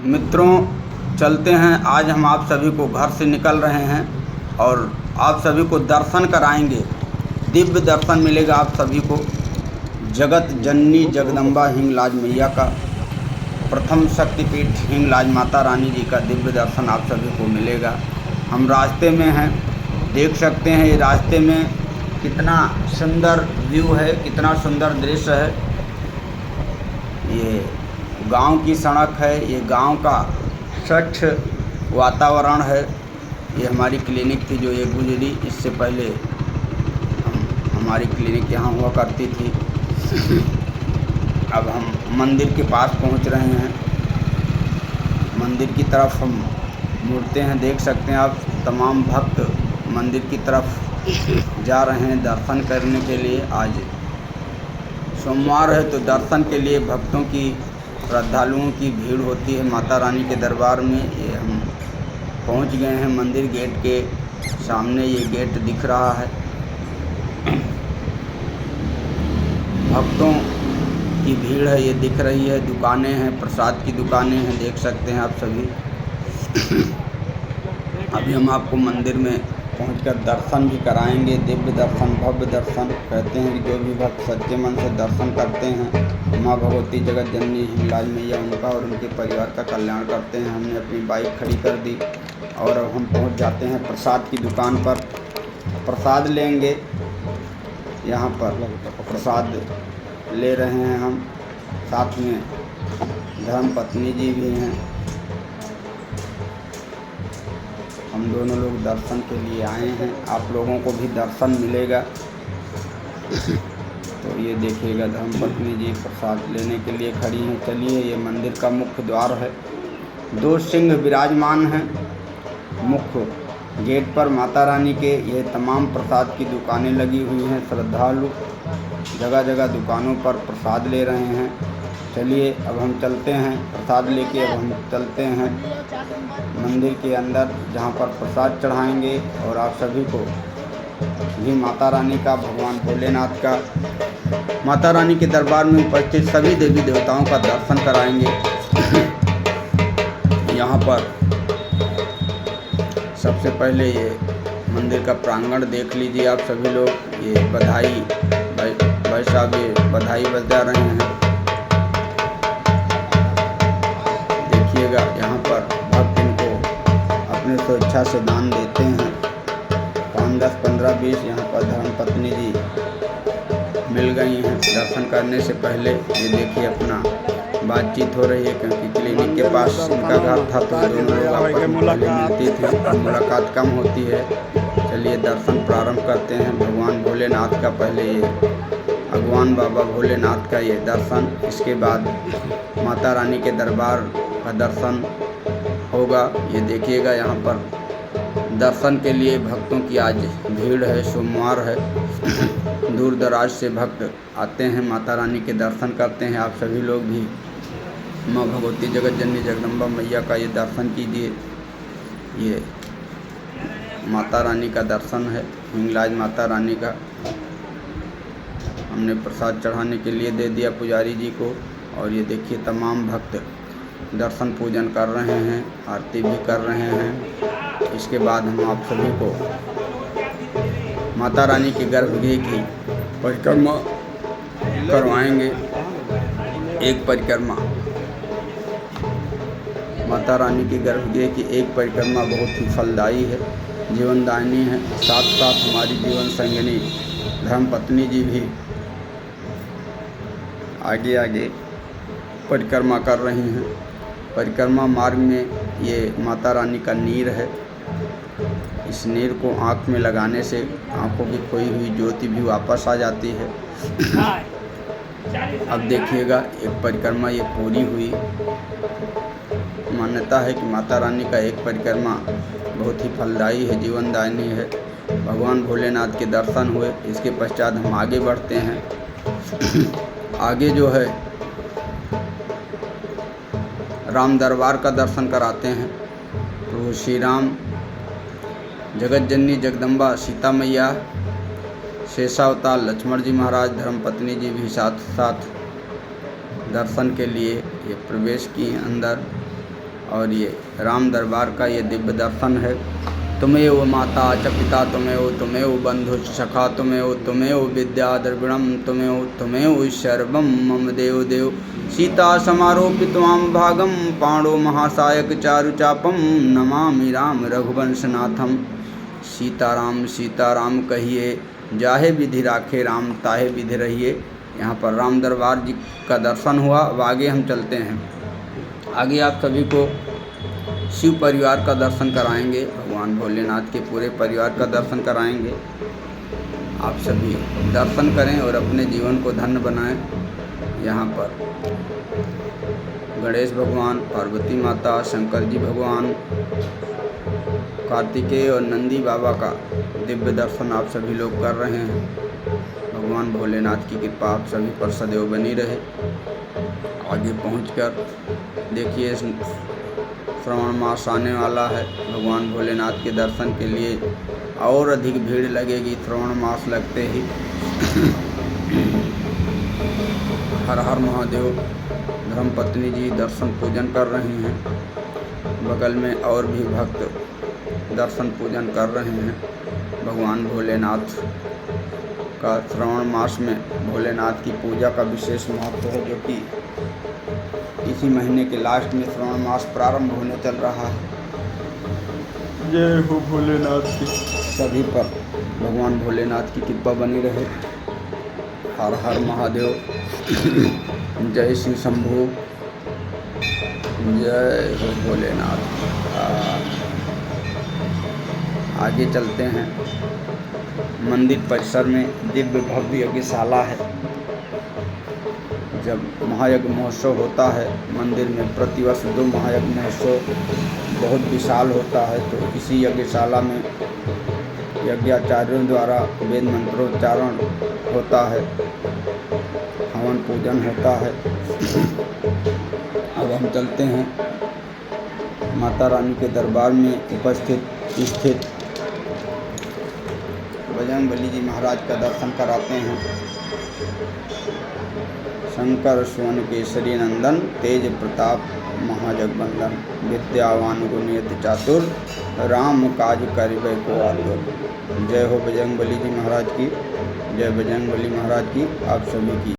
मित्रों, चलते हैं। आज हम आप सभी को घर से निकल रहे हैं और आप सभी को दर्शन कराएंगे। दिव्य दर्शन मिलेगा आप सभी को। जगत जननी जगदम्बा हिंगलाज मैया का, प्रथम शक्तिपीठ हिंगलाज माता रानी जी का दिव्य दर्शन आप सभी को मिलेगा। हम रास्ते में हैं, देख सकते हैं ये रास्ते में कितना सुंदर व्यू है, कितना सुंदर दृश्य है। ये गांव की सड़क है, ये गांव का स्वच्छ वातावरण है। ये हमारी क्लिनिक थी जो ये गुजरी, इससे पहले हमारी क्लिनिक यहाँ हुआ करती थी। अब हम मंदिर के पास पहुँच रहे हैं, मंदिर की तरफ हम मुड़ते हैं। देख सकते हैं आप, तमाम भक्त मंदिर की तरफ जा रहे हैं दर्शन करने के लिए। आज सोमवार है तो दर्शन के लिए भक्तों की, श्रद्धालुओं की भीड़ होती है माता रानी के दरबार में। ये हम पहुंच गए हैं मंदिर गेट के सामने। ये गेट दिख रहा है, भक्तों की भीड़ है, ये दिख रही है। दुकानें हैं, प्रसाद की दुकानें हैं, देख सकते हैं आप सभी। अभी हम आपको मंदिर में पहुंचकर दर्शन भी कराएंगे। दिव्य दर्शन, भव्य दर्शन। कहते हैं कि जो भी भक्त सच्चे मन से दर्शन करते हैं, माँ भगवती जगत जननी हिंगलाज मैया उनका और उनके परिवार का कल्याण करते हैं। हमने अपनी बाइक खड़ी कर दी और अब हम पहुंच जाते हैं प्रसाद की दुकान पर। प्रसाद लेंगे, यहाँ पर प्रसाद ले रहे हैं हम। साथ में धर्मपत्नी जी भी हैं। हम दोनों लोग दर्शन के लिए आए हैं, आप लोगों को भी दर्शन मिलेगा। तो ये देखिएगा, धर्मपत्नी जी प्रसाद लेने के लिए खड़ी हैं। चलिए, ये मंदिर का मुख्य द्वार है। 2 सिंह विराजमान हैं मुख्य गेट पर माता रानी के। ये तमाम प्रसाद की दुकानें लगी हुई हैं। श्रद्धालु जगह जगह दुकानों पर प्रसाद ले रहे हैं। चलिए, अब हम चलते हैं प्रसाद लेके। अब हम चलते हैं मंदिर के अंदर, जहाँ पर प्रसाद चढ़ाएंगे और आप सभी को भी माता रानी का, भगवान भोलेनाथ का, माता रानी के दरबार में उपस्थित सभी देवी देवताओं का दर्शन कराएंगे। यहाँ पर सबसे पहले ये मंदिर का प्रांगण देख लीजिए आप सभी लोग। ये बधाई भाई साहब ये बधाई बजा रहे हैं। देखिएगा, यहाँ पर भक्त इनको अपने स्वेच्छा से दान देते हैं। 5, 10, 15, 20 यहाँ पर धर्मपत्नी जी मिल गई हैं दर्शन करने से पहले। ये देखिए, अपना बातचीत हो रही है, क्योंकि क्लिनिक के पास इनका घर था तो दोनों लोग आपस में मिलती थी, मुलाकात कम होती है। चलिए, दर्शन प्रारंभ करते हैं भगवान भोलेनाथ का। पहले ये भगवान बाबा भोलेनाथ का ये दर्शन, इसके बाद माता रानी के दरबार का दर्शन होगा। ये देखिएगा, यहाँ पर दर्शन के लिए भक्तों की आज भीड़ है, सोमवार है। दूर दराज से भक्त आते हैं, माता रानी के दर्शन करते हैं। आप सभी लोग भी माँ भगवती जगत जननी जगदम्बा मैया का ये दर्शन कीजिए। ये माता रानी का दर्शन है, हिंगलाज माता रानी का। हमने प्रसाद चढ़ाने के लिए दे दिया पुजारी जी को। और ये देखिए, तमाम भक्त दर्शन पूजन कर रहे हैं, आरती भी कर रहे हैं। इसके बाद हम आप सभी को माता रानी के गर्भगृह की परिक्रमा करवाएंगे। एक परिक्रमा, माता रानी की गर्भगृह की एक परिक्रमा बहुत ही फलदायी है, जीवनदायिनी है। साथ साथ हमारी जीवन संगिनी धर्मपत्नी जी भी आगे आगे परिक्रमा कर रही हैं। परिक्रमा मार्ग में ये माता रानी का नीर है। इस नीर को आँख में लगाने से आँखों की खोई हुई ज्योति भी वापस आ जाती है। अब देखिएगा, एक परिक्रमा ये पूरी हुई। मान्यता है कि माता रानी का एक परिक्रमा बहुत ही फलदायी है, जीवनदायिनी है। भगवान भोलेनाथ के दर्शन हुए। इसके पश्चात हम आगे बढ़ते हैं। आगे जो है राम दरबार का दर्शन कराते हैं। तो श्री राम, जगत जननी जगदम्बा सीता मैया, शेषावतार लक्ष्मण जी महाराज, धर्मपत्नी जी भी साथ साथ दर्शन के लिए ये प्रवेश की अंदर। और ये राम दरबार का ये दिव्य दर्शन है। तुमेव माता च पिता तुमेव बंधु सखा तुमेव विद्या द्रविणम तुमेव सर्वम मम देव देव। सीता समारोपि त्वां भागम पांडो महासायक चारुचापम नमामि राम रघुवंशनाथम। सीताराम कहिए जाहे विधि राखे राम ताहे विधि रहिए। यहाँ पर राम दरबार जी का दर्शन हुआ। अब आगे हम चलते हैं। आगे आप सभी को शिव परिवार का दर्शन कराएंगे, भगवान भोलेनाथ के पूरे परिवार का दर्शन कराएंगे। आप सभी दर्शन करें और अपने जीवन को धन्य बनाएं। यहाँ पर गणेश भगवान, पार्वती माता, शंकर जी भगवान, कार्तिकेय और नंदी बाबा का दिव्य दर्शन आप सभी लोग कर रहे हैं। भगवान भोलेनाथ की कृपा आप सभी पर सदैव बनी रहे। आगे पहुंचकर देखिए श्रावण मास आने वाला है। भगवान भोलेनाथ के दर्शन के लिए और अधिक भीड़ लगेगी श्रावण मास लगते ही। हर हर महादेव। धर्मपत्नी जी दर्शन पूजन कर रही हैं। बगल में और भी भक्त दर्शन पूजन कर रहे हैं। भगवान भोलेनाथ का श्रावण मास में भोलेनाथ की पूजा का विशेष महत्व है, जो कि इसी महीने के लास्ट में श्रावण मास प्रारंभ होने चल रहा है। जय हो भोलेनाथ की। सभी पर भगवान भोलेनाथ की कृपा बनी रहे। हर हर महादेव। जय शिव शंभू। जय हो भोलेनाथ। आगे चलते हैं। मंदिर परिसर में दिव्य भव्य यज्ञशाला है। जब महायज्ञ महोत्सव होता है मंदिर में, प्रतिवर्ष 2 महायज्ञ महोत्सव बहुत विशाल होता है, तो इसी यज्ञशाला में यज्ञाचार्यों द्वारा वेद मंत्रोच्चारण होता है, हवन पूजन होता है। अब हम चलते हैं माता रानी के दरबार में स्थित बजरंगबली जी महाराज का दर्शन कराते हैं। शंकर सुवन केसरी नंदन तेज प्रताप महाजगबंदन विद्यावान गुणियति चातुर राम काज करिबे को आतुर। जय हो बजरंगबली जी महाराज की। जय बजरंगबली महाराज की। आप सभी की